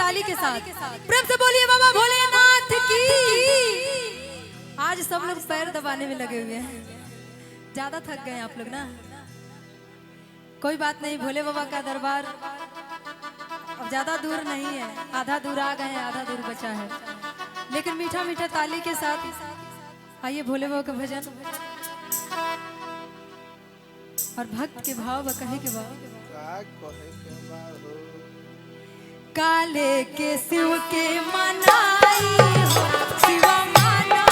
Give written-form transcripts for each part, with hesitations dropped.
ताली के साथ प्रेम से बोलिए बाबा भोलेनाथ की। आज सब लोग पैर दबाने में लगे हुए हैं, ज्यादा थक गए आप लोग ना। कोई बात नहीं, भोले बाबा का दरबार अब ज्यादा दूर नहीं है, आधा दूर आ गए, आधा दूर बचा है। लेकिन मीठा मीठा ताली के साथ आइए भोले बाबा का भजन और भक्त के भाव कहे के भाव। काले के शिव के मनाई हो, शिवा माना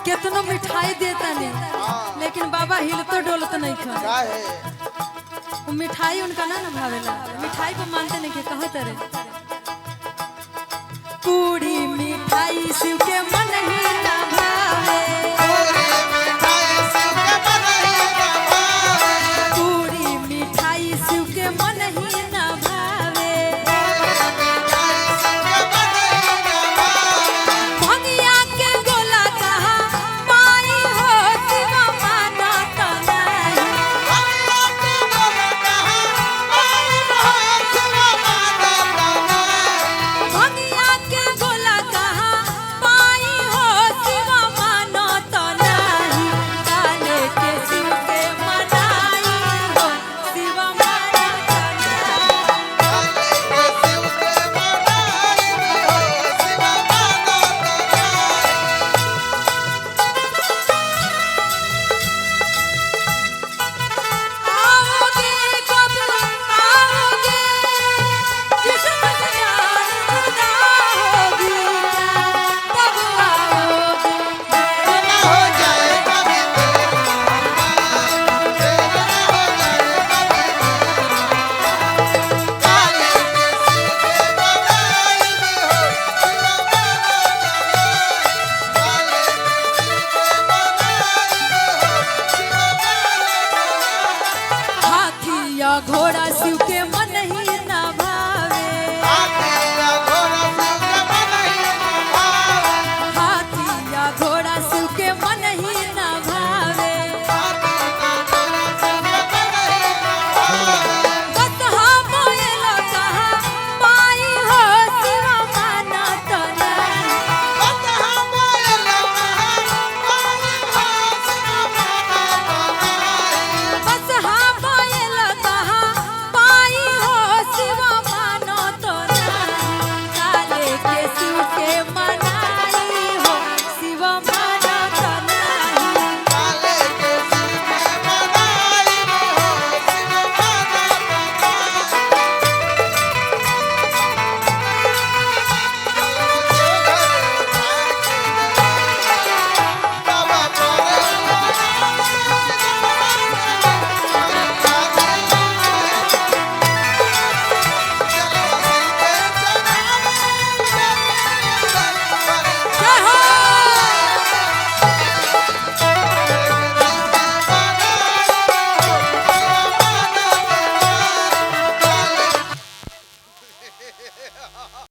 कितनो मिठाई देता नहीं, लेकिन बाबा हिलतो डोलतो नहीं खा। वो मिठाई उनका ना भावेला, मिठाई को मानते नहीं के कहत रे। पूरी मिठाई शिव के मन ही